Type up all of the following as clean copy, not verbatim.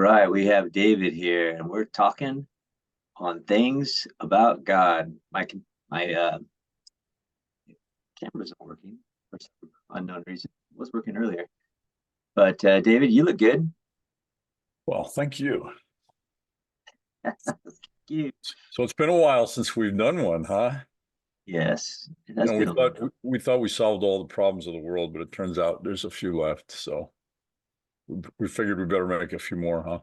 right, we have David here, and we're talking on things about God. My camera's not working for some unknown reason. It was working earlier, but David, you look good. Well, thank you. You. So it's been a while since we've done one, huh? Yes, it You has know, we been a little. thought we thought we solved all the problems of the world, but it turns out there's a few left. So we figured we better make a few more, huh?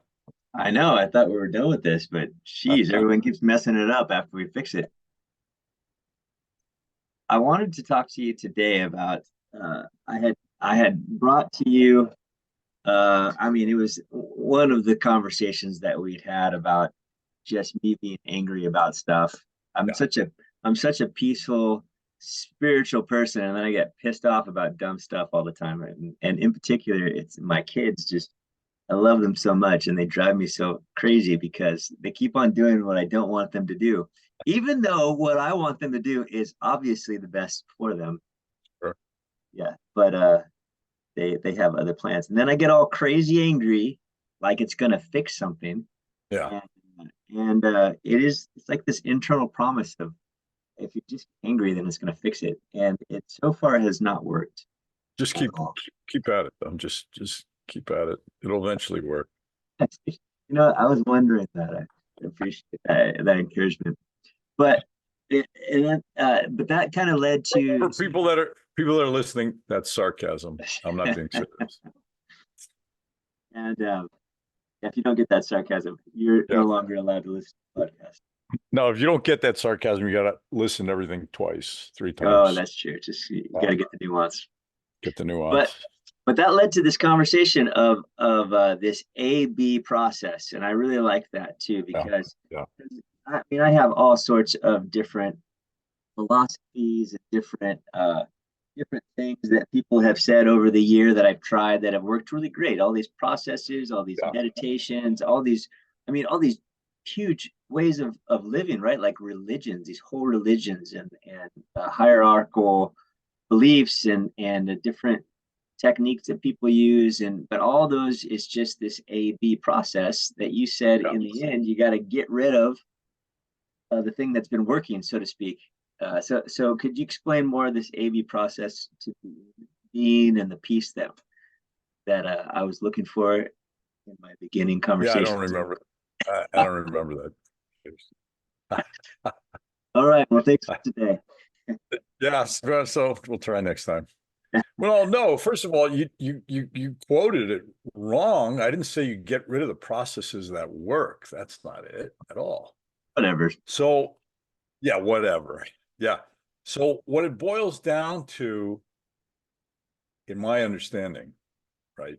I know. I thought we were done with this, but geez, everyone keeps messing it up after we fix it. I wanted to talk to you today about. I had brought to you. I mean, it was one of the conversations that we'd had about just me being angry about stuff. I'm Yeah. such a I'm such a peaceful, spiritual person, and then I get pissed off about dumb stuff all the time. And in particular, it's my kids. Just I love them so much, and they drive me so crazy because they keep on doing what I don't want them to do, even though what I want them to do is obviously the best for them. Sure. Yeah, but they have other plans, and then I get all crazy angry, like it's gonna fix something, Yeah. and it's like this internal promise of if you're just angry, then it's gonna fix it, and it so far has not worked Just at keep all. keep at it. Just keep at it. It'll eventually work. I was wondering that. I appreciate that encouragement, but but that kind of led For to people that are listening, that's sarcasm. I'm not being serious. and if you don't get that sarcasm, you're Yeah. no longer allowed to listen to the podcast. No, if you don't get that sarcasm, you gotta listen to everything twice, three Oh, times. that's true. Just you got to get the nuance. Get the But nuance. but that led to this conversation of this A/B process, and I really like that too Yeah. because Yeah. I mean I have all sorts of different philosophies and different things that people have said over the year that I've tried that have worked really great. All these processes, all these Yeah. meditations, all these huge ways of living, right? Like religions, these whole religions and hierarchical beliefs and the different techniques that people use, and but all those is just this A/B process that you said Yeah. in the end you got to get rid of the thing that's been working, so to speak. So could you explain more of this A/B process to being and the piece that I was looking for in my beginning Yeah, I conversation? don't remember. I don't remember that. All right. Well, thanks for today. Yeah, so we'll try next time. Well, no, first of all, you quoted it wrong. I didn't say you get rid of the processes that work. That's not it at all. Whatever. So, yeah, whatever. Yeah. So what it boils down to, in my understanding, right,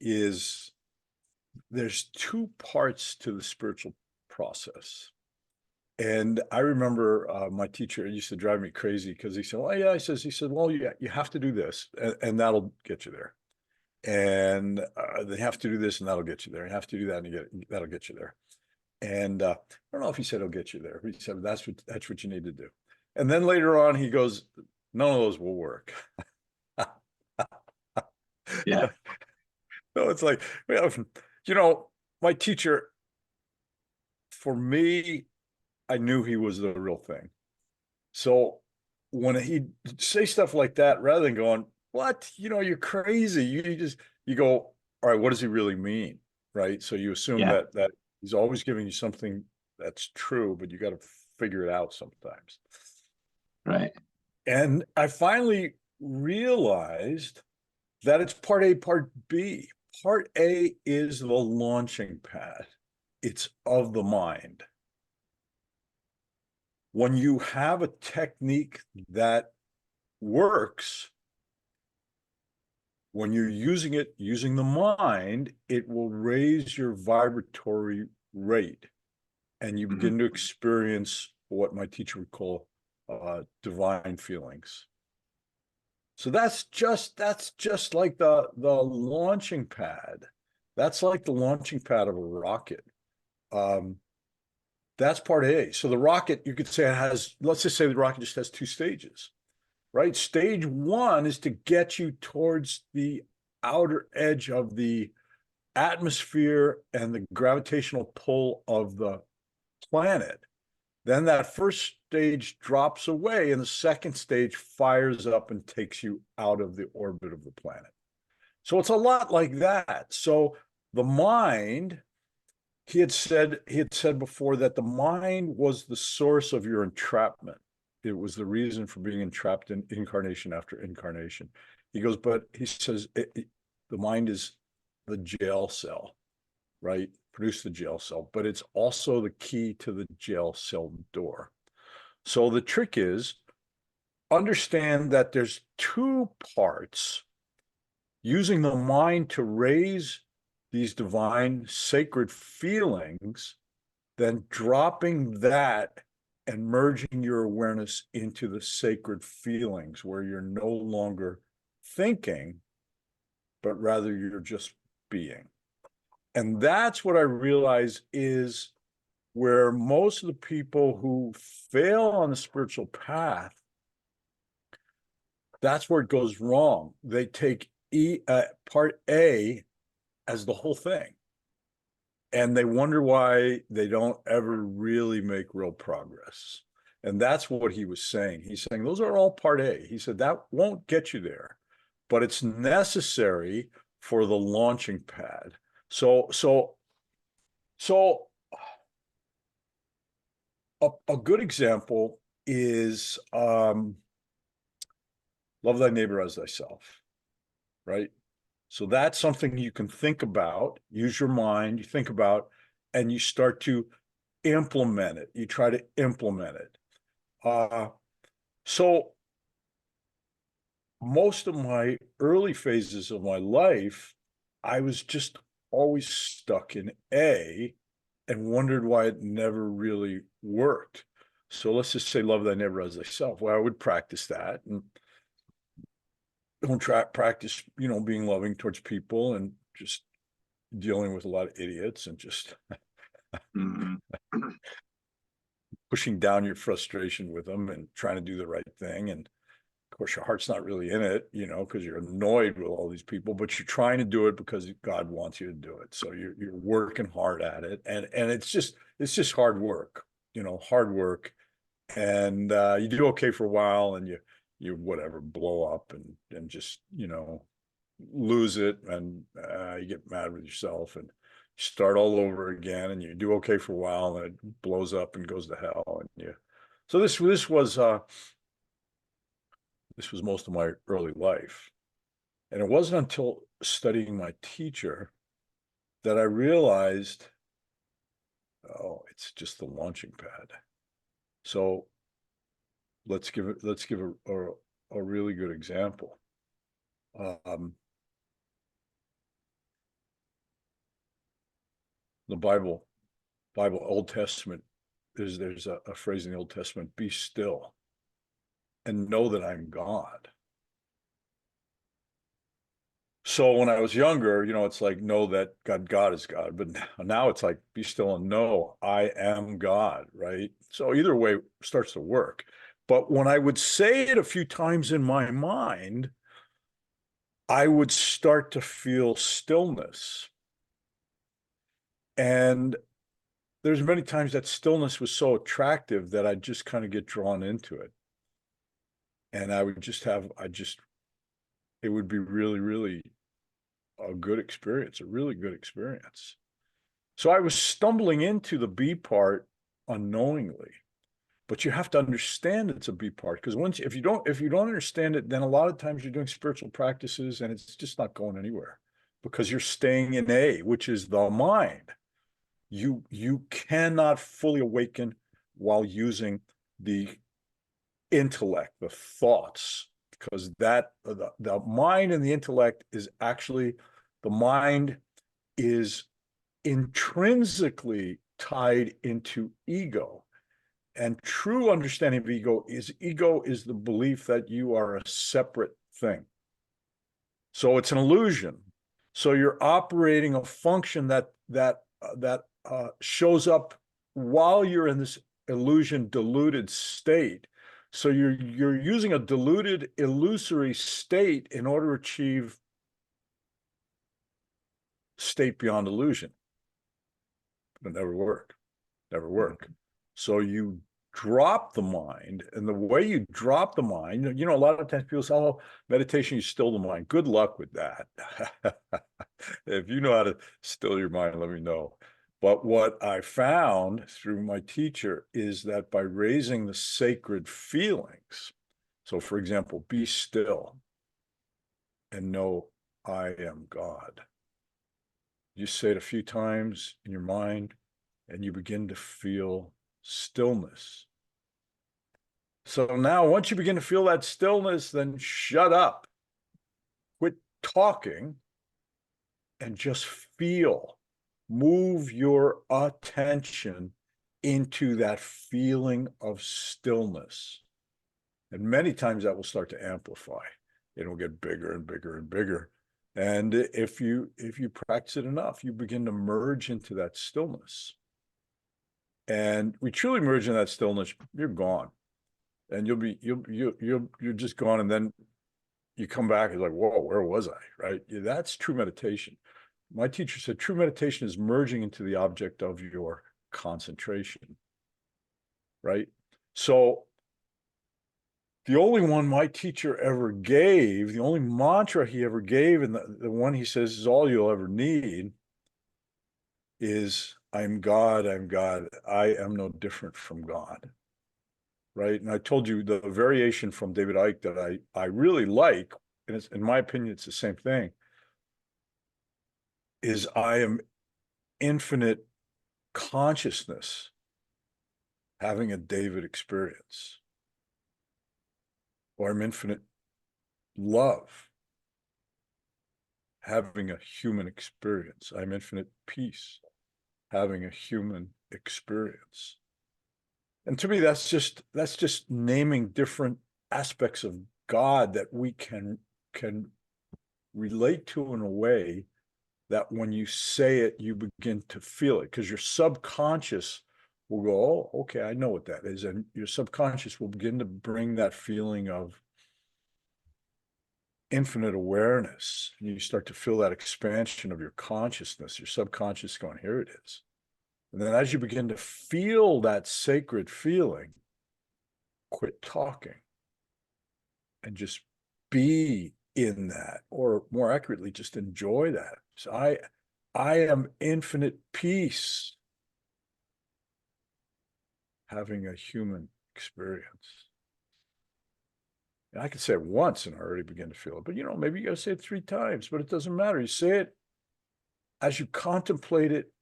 is there's two parts to the spiritual process. And I remember my teacher used to drive me crazy because he said, "Well, yeah," he said, "Well, you have to do this, and that'll get you there. And they have to do this, and that'll get you there. You have to do that, and that'll get you there." And I don't know if he said it'll get you there, but he said that's what you need to do. And then later on, he goes, "None of those will work." Yeah. So it's like, well, you know, my teacher, for me, I knew he was the real thing. So when he'd say stuff like that, rather than going, "What? You're crazy," you go, "All right, what does he really mean?" Right? So you assume Yeah. that he's always giving you something that's true, but you got to figure it out sometimes. Right. And I finally realized that it's part A, part B. Part A is the launching pad. It's of the mind. When you have a technique that works, when you're using the mind, it will raise your vibratory rate, and you begin to experience what my teacher would call divine feelings. So that's just like the launching pad. That's like the launching pad of a rocket. That's part A. So the rocket, you could say it has, let's just say the rocket just has two stages, right? Stage one is to get you towards the outer edge of the atmosphere and the gravitational pull of the planet, then that first stage drops away and the second stage fires up and takes you out of the orbit of the planet. So it's a lot like that. So the mind, he had said before that the mind was the source of your entrapment. It was the reason for being entrapped in incarnation after incarnation. He goes, but he says the mind is the jail cell, right? Produce the jail cell, but it's also the key to the jail cell door. So the trick is understand that there's two parts: using the mind to raise these divine sacred feelings, then dropping that and merging your awareness into the sacred feelings where you're no longer thinking, but rather you're just being. And that's what I realize is where most of the people who fail on the spiritual path, that's where it goes wrong. They take part A as the whole thing. And they wonder why they don't ever really make real progress. And that's what he was saying. He's saying those are all part A. He said that won't get you there, but it's necessary for the launching pad. So a good example is love thy neighbor as thyself, right? So that's something you can think about, use your mind, you think about, and you start to implement it. You try to implement it. So most of my early phases of my life, I was just always stuck in A and wondered why it never really worked. So let's just say love thy neighbor as thyself. Well, I would practice that and don't practice, being loving towards people and just dealing with a lot of idiots and just pushing down your frustration with them and trying to do the right thing. And of course, your heart's not really in it, because you're annoyed with all these people, but you're trying to do it because God wants you to do it. So you're working hard at it. And it's just hard work, hard work. And you do okay for a while and you whatever, blow up and just, lose it. And you get mad with yourself and start all over again. And you do okay for a while and it blows up and goes to hell. And so this was most of my early life. And it wasn't until studying my teacher that I realized, oh, it's just the launching pad. So let's give a really good example. The Bible, Old Testament, there's a phrase in the Old Testament: be still and know that I'm God. So when I was younger, it's like, know that God is God. But now it's like, be still and know I am God, right? So either way starts to work. But when I would say it a few times in my mind, I would start to feel stillness. And there's many times that stillness was so attractive that I'd just kind of get drawn into it. And I would it would be really, really a good experience, a really good experience. So I was stumbling into the B part unknowingly, but you have to understand it's a B part, because if you don't understand it, then a lot of times you're doing spiritual practices and it's just not going anywhere because you're staying in A, which is the mind. You cannot fully awaken while using the intellect, the thoughts, because the mind and the intellect is actually, the mind is intrinsically tied into ego. And true understanding of ego is the belief that you are a separate thing. So it's an illusion. So you're operating a function that shows up while you're in this illusion deluded state. So you're using a deluded illusory state in order to achieve state beyond illusion. It'll never work. Never work. So you drop the mind, and the way you drop the mind, a lot of times people say, oh, meditation, you still the mind. Good luck with that. If you know how to still your mind, let me know. But what I found through my teacher is that by raising the sacred feelings, so for example, be still and know I am God. You say it a few times in your mind, and you begin to feel stillness. So now, once you begin to feel that stillness, then shut up, quit talking, and just feel. Move your attention into that feeling of stillness. And many times that will start to amplify. It'll get bigger and bigger and bigger. And if you practice it enough, you begin to merge into that stillness. And we truly merge in that stillness, you're gone. And you're just gone. And then you come back and like, whoa, where was I? Right? That's true meditation. My teacher said true meditation is merging into the object of your concentration. Right? So the only one my teacher ever gave, the only mantra he ever gave, and the one he says is all you'll ever need, is I'm God, I'm God. I am no different from God. Right? And I told you the variation from David Icke that I really like, and it's, in my opinion, it's the same thing, is I am infinite consciousness having a David experience, or I'm infinite love having a human experience. I'm infinite peace having a human experience. And to me, that's just naming different aspects of God that we can relate to in a way that when you say it, you begin to feel it, because your subconscious will go, oh, okay, I know what that is. And your subconscious will begin to bring that feeling of infinite awareness. And you start to feel that expansion of your consciousness, your subconscious going, here it is. And then as you begin to feel that sacred feeling, quit talking and just be in that, or more accurately, just enjoy that. So I am infinite peace having a human experience. And I can say it once and I already begin to feel it, but maybe you got to say it 3 times, but it doesn't matter. You say it as you contemplate it,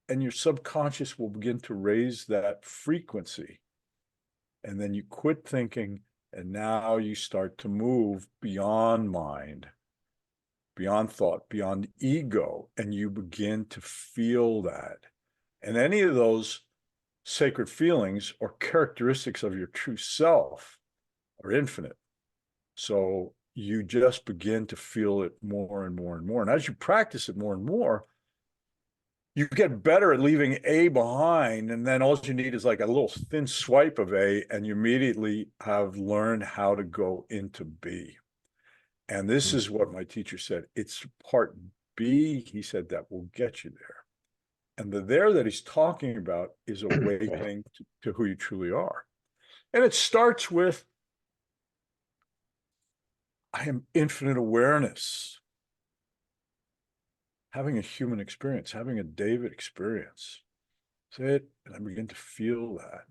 and your subconscious will begin to raise that frequency. And then you quit thinking, and now you start to move beyond mind, beyond thought, beyond ego, and you begin to feel that. And any of those sacred feelings or characteristics of your true self are infinite. So you just begin to feel it more and more and more. And as you practice it more and more, you get better at leaving A behind, and then all you need is like a little thin swipe of A, and you immediately have learned how to go into B. And this is what my teacher said. It's part B, he said, that will get you there. And the there that he's talking about is awakening to who you truly are. And it starts with, I am infinite awareness, having a human experience, having a David experience. Say it, and I begin to feel that.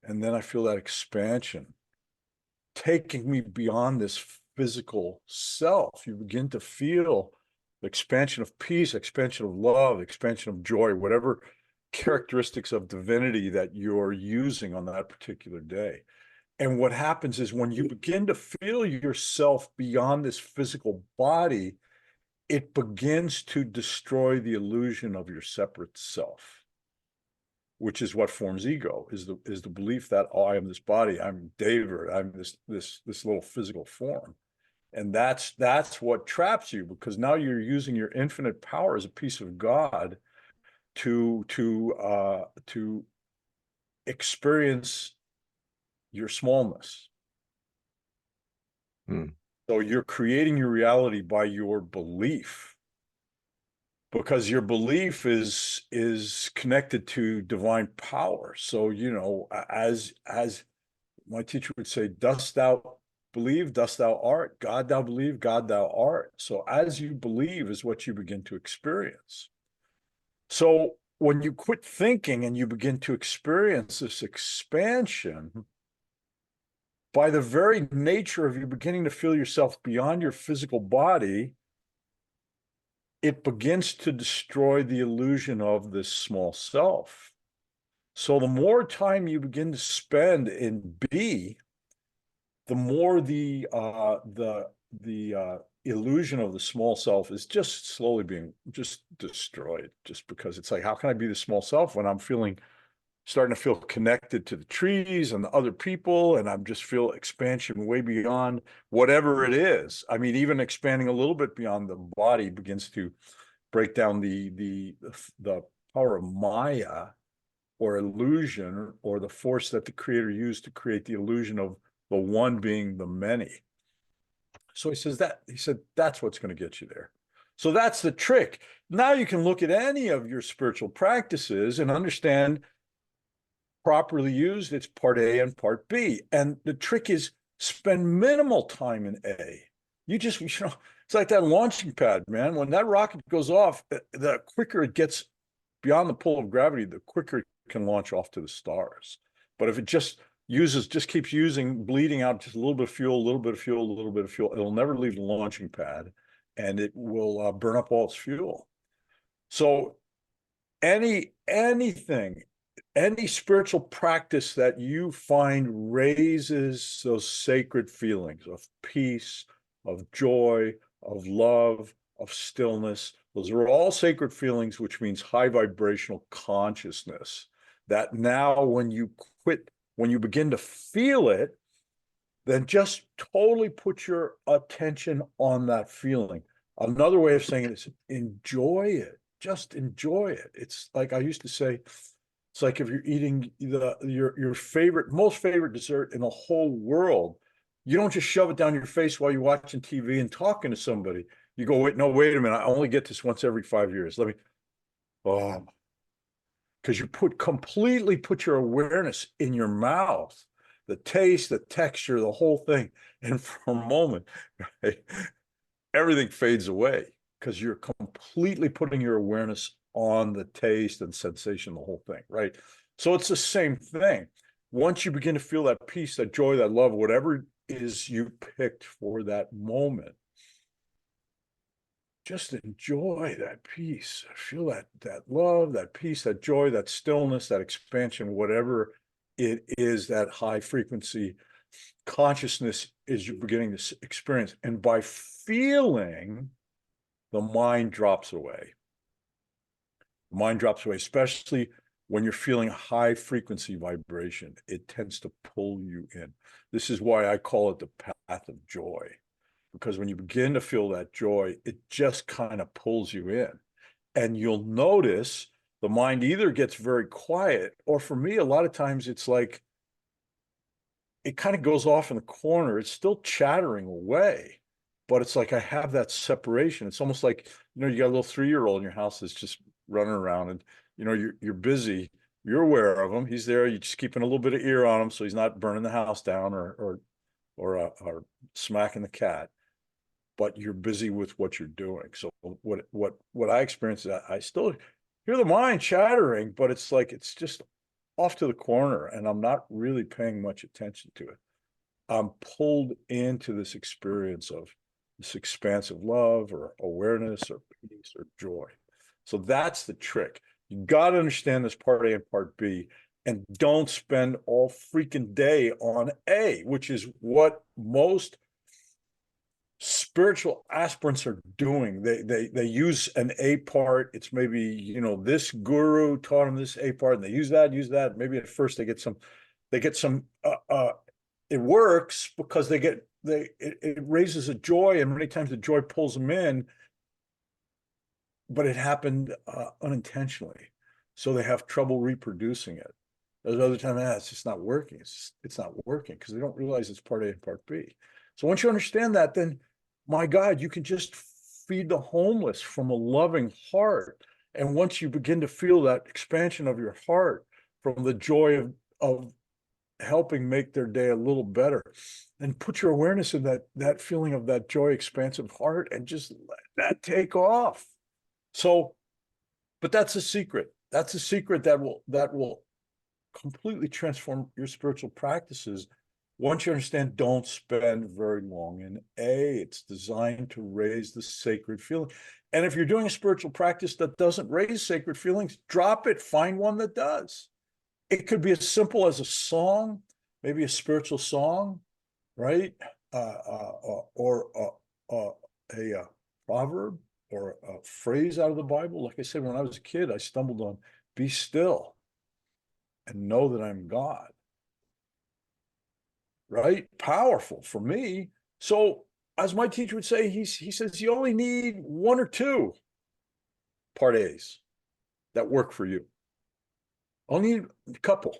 And then I feel that expansion taking me beyond this physical self. You begin to feel the expansion of peace, expansion of love, expansion of joy, whatever characteristics of divinity that you're using on that particular day. And what happens is when you begin to feel yourself beyond this physical body, it begins to destroy the illusion of your separate self, which is what forms ego, is the belief that, oh, I am this body, I'm David, I'm this little physical form. And that's what traps you, because now you're using your infinite power as a piece of God to experience your smallness. So you're creating your reality by your belief. because your belief is connected to divine power. So, you know, as my teacher would say, dost thou believe, dost thou art. God thou believe, God thou art. So as you believe is what you begin to experience. So when you quit thinking and you begin to experience this expansion, by the very nature of you beginning to feel yourself beyond your physical body, it begins to destroy the illusion of this small self. So the more time you begin to spend in B, the more the illusion of the small self is just slowly being just destroyed, just because it's like, how can I be the small self when I'm starting to feel connected to the trees and the other people, and I'm just feel expansion way beyond whatever it is. I mean, even expanding a little bit beyond the body begins to break down the power of Maya, or illusion, or the force that the creator used to create the illusion of the one being the many. So he said, that's what's going to get you there. So that's the trick. Now you can look at any of your spiritual practices and understand, properly used, it's part A and part B. And the trick is spend minimal time in A. You know, it's like that launching pad, man. When that rocket goes off, the quicker it gets beyond the pull of gravity, the quicker it can launch off to the stars. But if it just keeps using, bleeding out just a little bit of fuel, a little bit of fuel, a little bit of fuel, it'll never leave the launching pad, and it will burn up all its fuel. So anything, any spiritual practice that you find raises those sacred feelings of peace, of joy, of love, of stillness, those are all sacred feelings, which means high vibrational consciousness. That now when you begin to feel it, then just totally put your attention on that feeling. Another way of saying it is enjoy it. Just enjoy it. It's like I used to say, it's like if you're eating your most favorite dessert in the whole world, you don't just shove it down your face while you're watching TV and talking to somebody. You go, wait a minute, I only get this once every 5 years. Because you completely put your awareness in your mouth, the taste, the texture, the whole thing. And for a moment, right, everything fades away because you're completely putting your awareness on the taste and sensation, the whole thing, right? So it's the same thing. Once you begin to feel that peace, that joy, that love, whatever it is you picked for that moment, just enjoy that peace. Feel that love, that peace, that joy, that stillness, that expansion, whatever it is, that high frequency consciousness is you're beginning to experience. And by feeling, the mind drops away. The mind drops away, especially when you're feeling high frequency vibration. It tends to pull you in. This is why I call it the path of joy. Because when you begin to feel that joy, it just kind of pulls you in. And you'll notice the mind either gets very quiet, or for me, a lot of times it's like it kind of goes off in the corner. It's still chattering away, but it's like I have that separation. It's almost like, you know, you got a little 3-year-old in your house that's just running around, and, you know, you're busy. You're aware of him. He's there. You're just keeping a little bit of ear on him so he's not burning the house down or smacking the cat. But you're busy with what you're doing. So what I experience is I still hear the mind chattering, but it's like it's just off to the corner, and I'm not really paying much attention to it. I'm pulled into this experience of this expansive love or awareness or peace or joy. So that's the trick. You got to understand this part A and part B, and don't spend all freaking day on A, which is what most spiritual aspirants are doing. They use an A part. It's maybe, you know, this guru taught them this A part, and they use that. Maybe at first they get some it works because it raises a joy, and many times the joy pulls them in, but it happened unintentionally. So they have trouble reproducing it. There's other times, it's just not working. It's not working because they don't realize it's part A and part B. So once you understand that, then my God, you can just feed the homeless from a loving heart. And once you begin to feel that expansion of your heart from the joy of helping make their day a little better, and put your awareness in that feeling of that joy, expansive heart, and just let that take off. So, but that's a secret. That's a secret that will completely transform your spiritual practices. Once you understand, don't spend very long in A. It's designed to raise the sacred feeling. And if you're doing a spiritual practice that doesn't raise sacred feelings, drop it. Find one that does. It could be as simple as a song, maybe a spiritual song, right? Or a proverb or a phrase out of the Bible. Like I said, when I was a kid, I stumbled on "Be still and know that I'm God." Right? Powerful for me. So, as my teacher would say, he says you only need one or two part A's that work for you. Only a couple,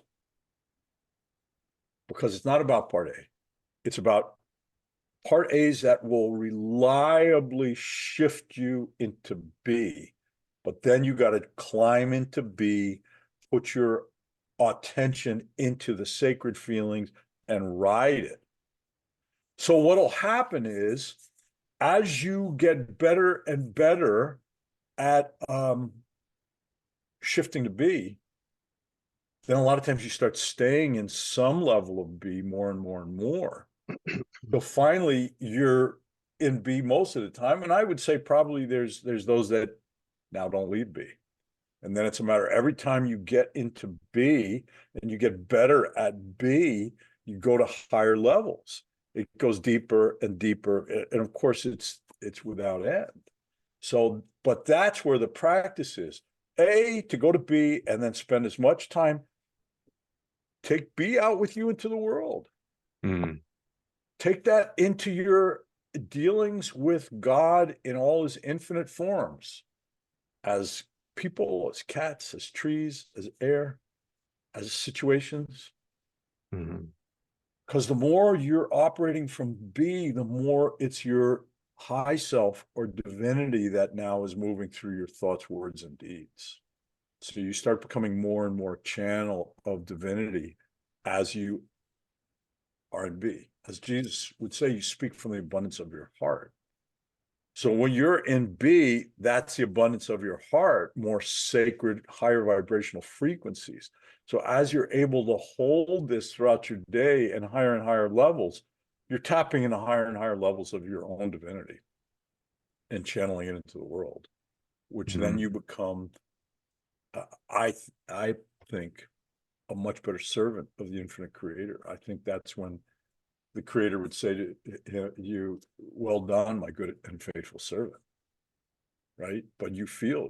because it's not about part A. It's about part A's that will reliably shift you into B. But then you got to climb into B, put your attention into the sacred feelings and ride it. So what'll happen is, as you get better and better at shifting to B, then a lot of times you start staying in some level of B more and more and more. So finally you're in B most of the time. And I would say probably there's those that now don't leave B. And then it's a matter, every time you get into B and you get better at B, you go to higher levels. It goes deeper and deeper. And of course it's without end. So, but that's where the practice is. A, to go to B and then spend as much time, take B out with you into the world. Take that into your dealings with God in all his infinite forms, as people, as cats, as trees, as air, as situations. Because the more you're operating from B, the more it's your high self or divinity that now is moving through your thoughts, words, and deeds. So you start becoming more and more channel of divinity as you are in B. As Jesus would say, you speak from the abundance of your heart. So when you're in B, that's the abundance of your heart, more sacred, higher vibrational frequencies. So as you're able to hold this throughout your day and higher levels, you're tapping into higher and higher levels of your own divinity and channeling it into the world, which then you become, I think, a much better servant of the infinite creator. I think that's when the creator would say to you, well done, my good and faithful servant, right? But you'll feel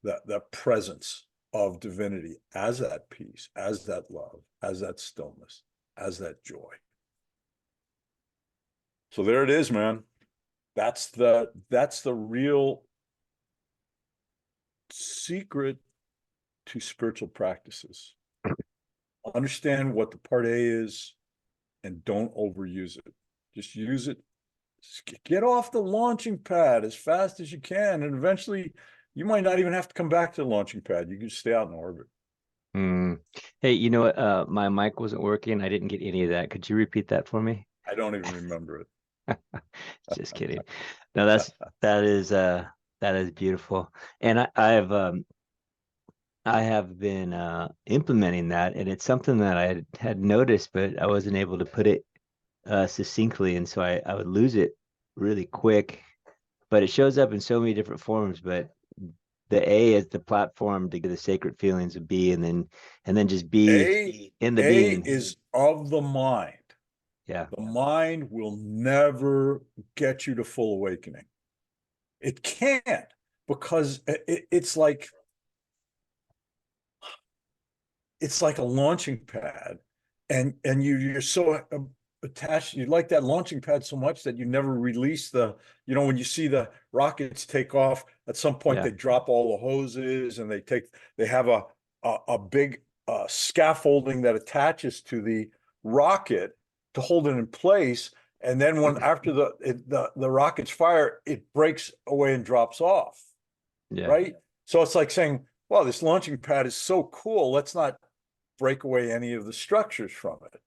that presence of divinity as that peace, as that love, as that stillness, as that joy. So there it is, man. That's the real secret to spiritual practices. Understand what the part A is and don't overuse it. Just use it. Get off the launching pad as fast as you can, and eventually you might not even have to come back to the launching pad. You can just stay out in orbit. Hey, you know what? My mic wasn't working. I didn't get any of that. Could you repeat that for me? I don't even remember it. Just kidding. No, that is beautiful. And I have been implementing that, and it's something that I had noticed, but I wasn't able to put it succinctly, and so I would lose it really quick. But it shows up in so many different forms. But the A is the platform to get the sacred feelings of B, and then just be in the being. A is of the mind. Yeah. The mind will never get you to full awakening. It can't, because it's like a launching pad, and you're so attached. You like that launching pad so much that you never release when you see the rockets take off, at some point they drop all the hoses, and they have a big scaffolding that attaches to the rocket to hold it in place. And then when after the rockets fire, it breaks away and drops off, Yeah. right? So it's like saying, well, this launching pad is so cool. Let's not break away any of the structures from it,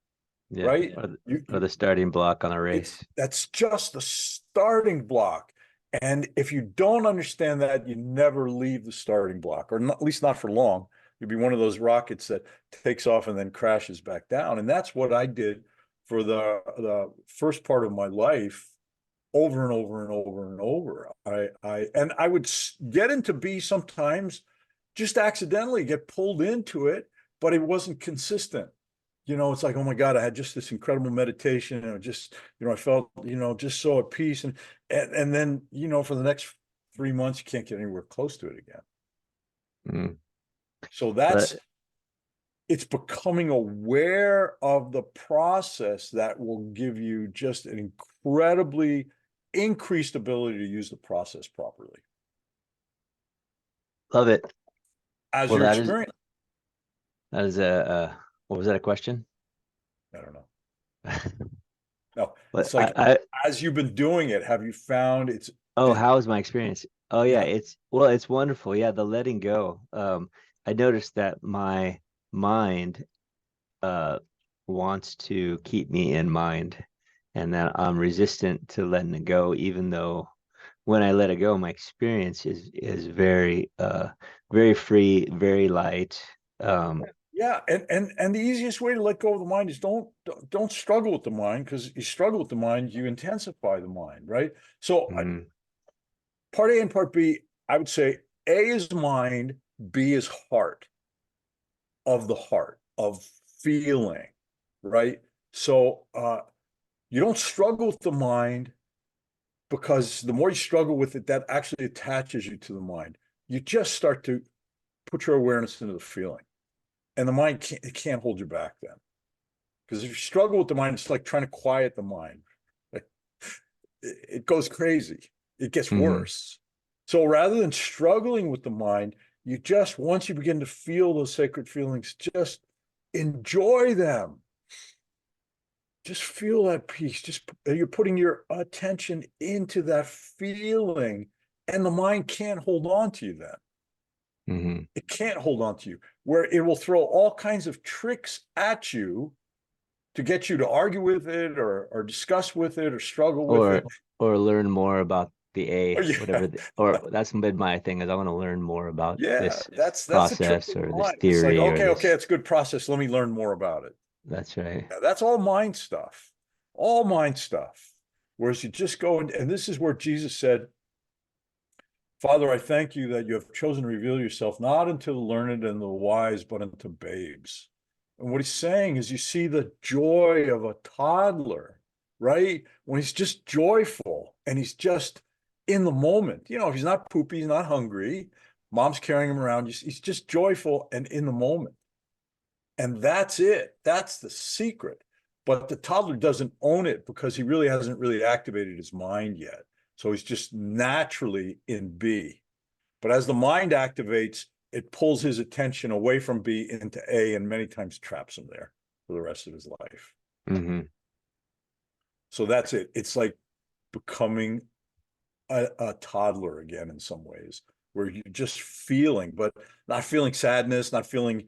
Yeah. right? Or the starting block on a race. That's just the starting block. And if you don't understand that, you never leave the starting block, or not, at least not for long. You'll be one of those rockets that takes off and then crashes back down. And that's what I did for the first part of my life, over and over and over and over. I would get into B sometimes, just accidentally get pulled into it, but it wasn't consistent. It's like, oh my God, I had just this incredible meditation, and just, I felt, just so at peace. And then, for the next 3 months, you can't get anywhere close to it again. Mm. So But it's becoming aware of the process that will give you just an incredibly increased ability to use the process properly love it. as Well, your that is experience. that is a what was that, a question? I don't know. No, But it's like, I as you've been doing it, have you found oh, how was my experience? Oh yeah, Yeah. it's wonderful. Yeah, the letting go. I noticed that my mind uh wants to keep me in mind, and that I'm resistant to letting it go, even though when I let it go, my experience is very very free, very light. Yeah, and the easiest way to let go of the mind is don't struggle with the mind, because you struggle with the mind, you intensify the mind, right? So mm, part A and part B, I would say A is mind, B is heart, of feeling, right? So you don't struggle with the mind, because the more you struggle with it, that actually attaches you to the mind. You just start to put your awareness into the feeling, and the mind can't hold you back then. Because if you struggle with the mind, it's like trying to quiet the mind. Like, it goes crazy. It gets mm, worse. So rather than struggling with the mind, you just, once you begin to feel those sacred feelings, just enjoy them. Just feel that peace. Just, you're putting your attention into that feeling, and the mind can't hold on to you then. mm. It can't hold on to you, where it will throw all kinds of tricks at you to get you to argue with it, or discuss with it, or struggle with Or it. or learn more about the Oh, A, yeah. whatever or that's been my thing, is I want to learn more about Yeah, this that's the trick process of the or this mind. It's like, theory or okay, this. it's a good process. Let me learn more about it. That's right. Yeah, that's all mind stuff. All mind stuff. Whereas you just go and this is where Jesus said, Father, I thank you that you have chosen to reveal yourself not unto the learned and the wise, but unto babes. And what he's saying is, you see the joy of a toddler, right? When he's just joyful and he's just in the moment. If he's not poopy, he's not hungry, mom's carrying him around, he's just joyful and in the moment. And that's it. That's the secret. But the toddler doesn't own it, because he really hasn't really activated his mind yet. So he's just naturally in B. But as the mind activates, it pulls his attention away from B into A, and many times traps him there for the rest of his life. Hmm. So that's it. It's like becoming a toddler again in some ways, where you're just feeling, but not feeling sadness, not feeling,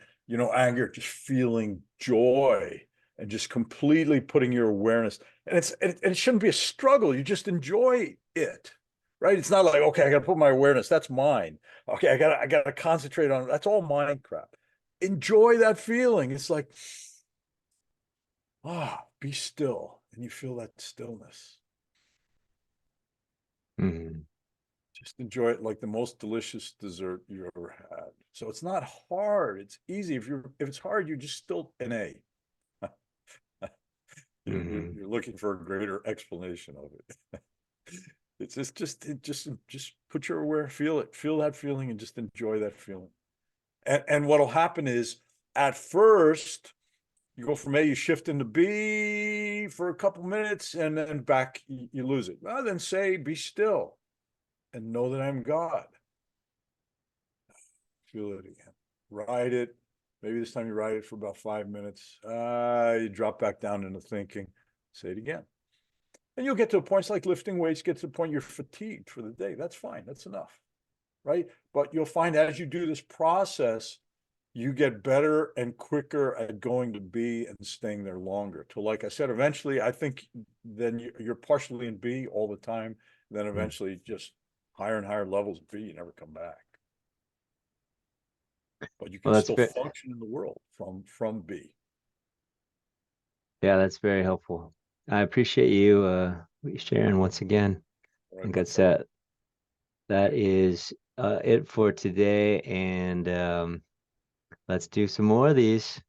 anger, just feeling joy, and just completely putting your awareness. And it shouldn't be a struggle. You just enjoy it, right? It's not like, okay, I got to put my awareness. That's mine. Okay, I got to concentrate on it. That's all mind crap. Enjoy that feeling. It's like, be still, and you feel that stillness. Hmm. Just enjoy it like the most delicious dessert you ever had. So it's not hard. It's easy. If it's hard, you're just still an A. Hmm. You're looking for a greater explanation of it. It's just put your feel that feeling, and just enjoy that feeling. And what'll happen is, at first, you go from A, you shift into B for a couple minutes, and then back, you lose it. Well, then say, be still and know that I'm God. Feel it again. Ride it. Maybe this time you ride it for about 5 minutes. You drop back down into thinking. Say it again. And you'll get to a point, it's like lifting weights, get to the point you're fatigued for the day. That's fine. That's enough. Right. But you'll find as you do this process, you get better and quicker at going to B and staying there longer. To, like I said, eventually, I think then you're partially in B all the time. Then eventually just higher and higher levels of B, you never come back. But you Well, can that's still great. function in the world from B. Yeah, that's very helpful. I appreciate you sharing once again. All I right, think my that's friend. that is it for today, and let's do some more of these.